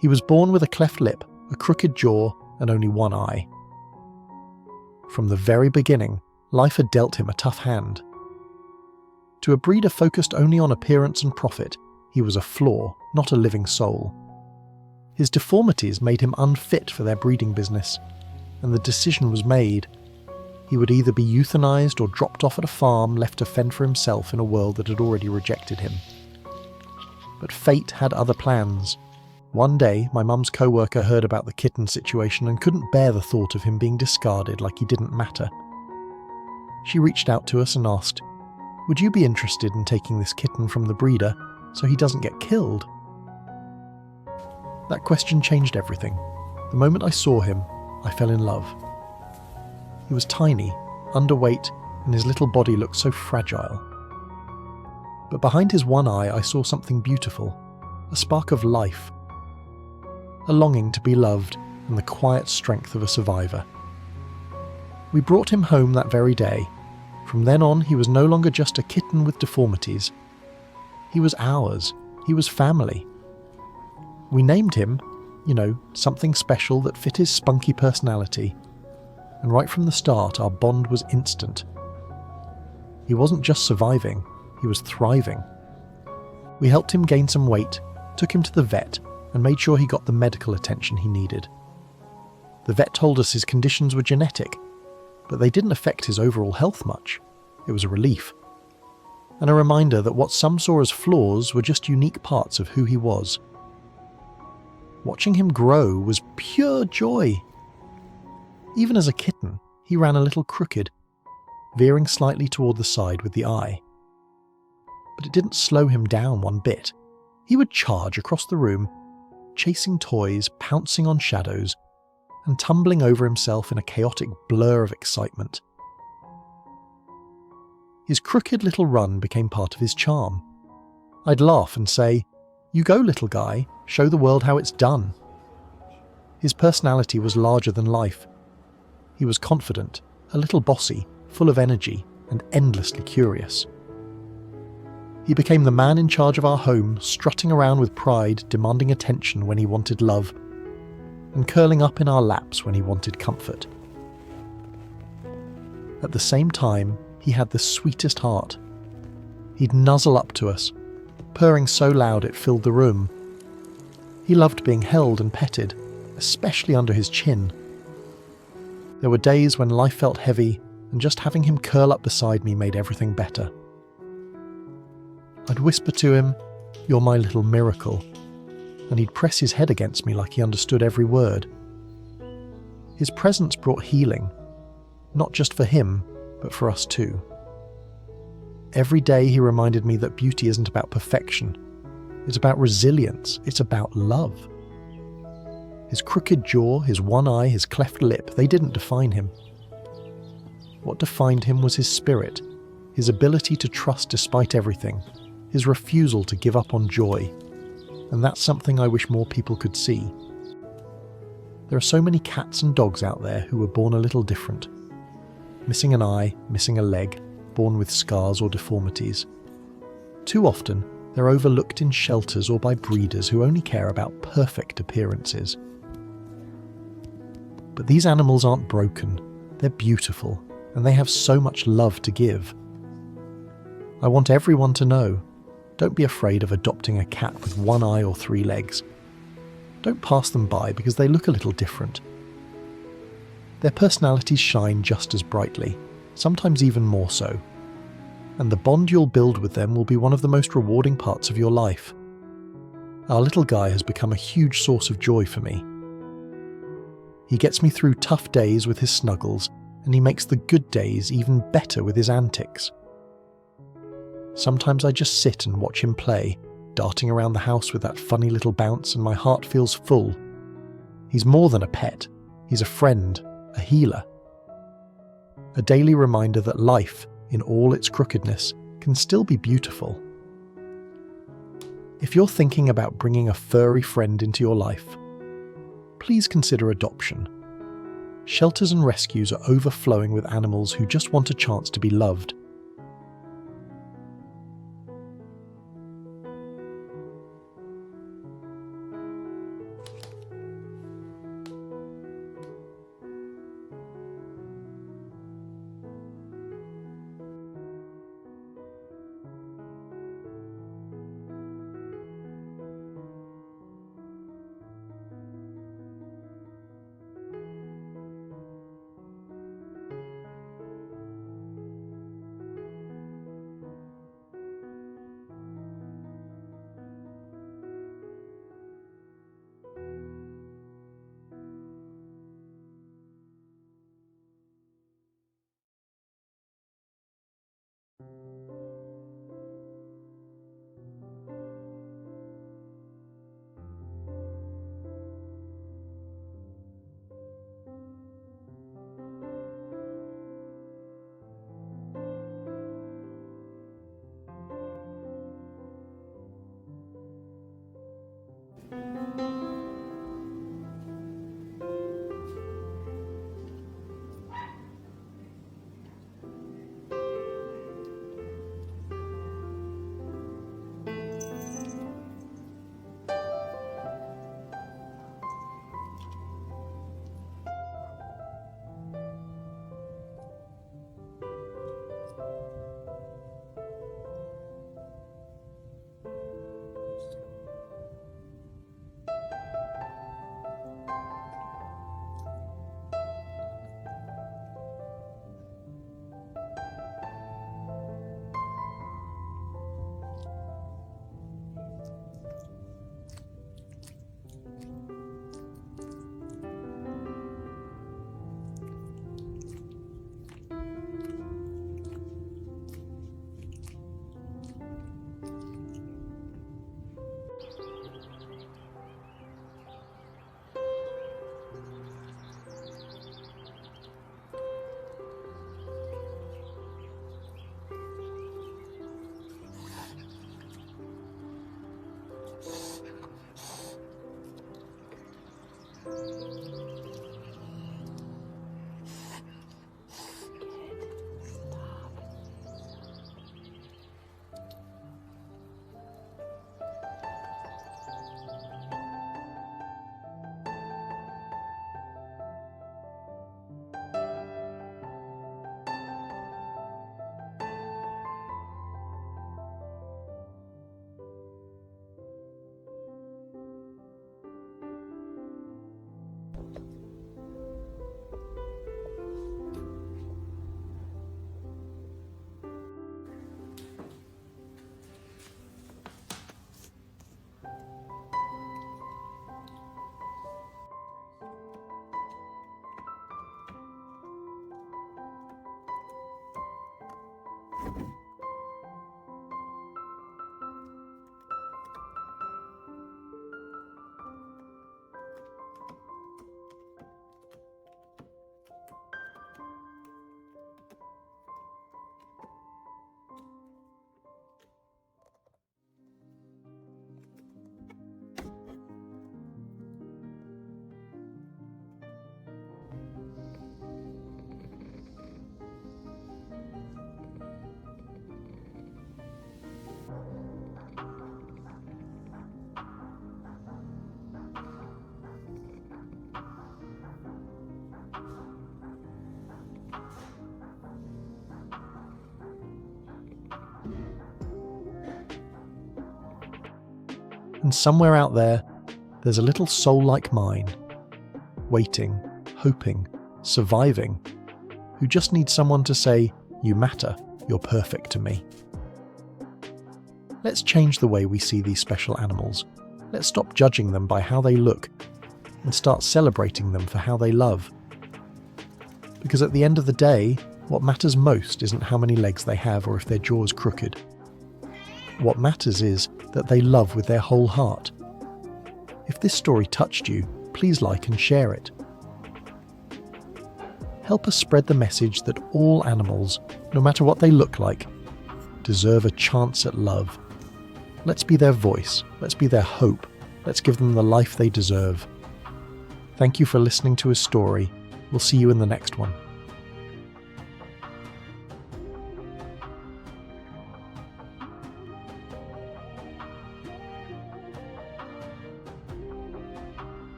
He was born with a cleft lip, a crooked jaw, and only one eye. From the very beginning, life had dealt him a tough hand. To a breeder focused only on appearance and profit, he was a flaw, not a living soul. His deformities made him unfit for their breeding business, and the decision was made. He would either be euthanized or dropped off at a farm left to fend for himself in a world that had already rejected him. But fate had other plans. One day, my mum's co-worker heard about the kitten situation and couldn't bear the thought of him being discarded like he didn't matter. She reached out to us and asked, "Would you be interested in taking this kitten from the breeder so he doesn't get killed?" That question changed everything. The moment I saw him, I fell in love. He was tiny, underweight, and his little body looked so fragile. But behind his one eye I saw something beautiful, a spark of life, a longing to be loved, and the quiet strength of a survivor. We brought him home that very day. From then on, he was no longer just a kitten with deformities. He was ours. He was family. We named him, something special that fit his spunky personality. And right from the start, our bond was instant. He wasn't just surviving, he was thriving. We helped him gain some weight, took him to the vet, and made sure he got the medical attention he needed. The vet told us his conditions were genetic, but they didn't affect his overall health much. It was a relief. And a reminder that what some saw as flaws were just unique parts of who he was. Watching him grow was pure joy. Even as a kitten, he ran a little crooked, veering slightly toward the side with the eye. But it didn't slow him down one bit. He would charge across the room, chasing toys, pouncing on shadows, and tumbling over himself in a chaotic blur of excitement. His crooked little run became part of his charm. I'd laugh and say, "You go, little guy, show the world how it's done." His personality was larger than life. He was confident, a little bossy, full of energy, and endlessly curious. He became the man in charge of our home, strutting around with pride, demanding attention when he wanted love, and curling up in our laps when he wanted comfort. At the same time, he had the sweetest heart. He'd nuzzle up to us, purring so loud it filled the room. He loved being held and petted, especially under his chin. There were days when life felt heavy, and just having him curl up beside me made everything better. I'd whisper to him, "You're my little miracle," and he'd press his head against me like he understood every word. His presence brought healing, not just for him, but for us too. Every day he reminded me that beauty isn't about perfection. It's about resilience. It's about love. His crooked jaw, his one eye, his cleft lip, they didn't define him. What defined him was his spirit, his ability to trust despite everything, his refusal to give up on joy. And that's something I wish more people could see. There are so many cats and dogs out there who were born a little different. Missing an eye, missing a leg, born with scars or deformities. Too often, they're overlooked in shelters or by breeders who only care about perfect appearances. But these animals aren't broken, they're beautiful, and they have so much love to give. I want everyone to know, don't be afraid of adopting a cat with one eye or 3 legs. Don't pass them by because they look a little different. Their personalities shine just as brightly, sometimes even more so. And the bond you'll build with them will be one of the most rewarding parts of your life. Our little guy has become a huge source of joy for me. He gets me through tough days with his snuggles, and he makes the good days even better with his antics. Sometimes I just sit and watch him play, darting around the house with that funny little bounce, and my heart feels full. He's more than a pet. He's a friend, a healer. A daily reminder that life, in all its crookedness, can still be beautiful. If you're thinking about bringing a furry friend into your life, please consider adoption. Shelters and rescues are overflowing with animals who just want a chance to be loved. And somewhere out there, there's a little soul like mine, waiting, hoping, surviving, who just needs someone to say, "You matter, you're perfect to me." Let's change the way we see these special animals. Let's stop judging them by how they look and start celebrating them for how they love. Because at the end of the day, what matters most isn't how many legs they have or if their jaw's crooked. What matters is that they love with their whole heart. If this story touched you, please like and share it. Help us spread the message that all animals, no matter what they look like, deserve a chance at love. Let's be their voice. Let's be their hope. Let's give them the life they deserve. Thank you for listening to a story. We'll see you in the next one.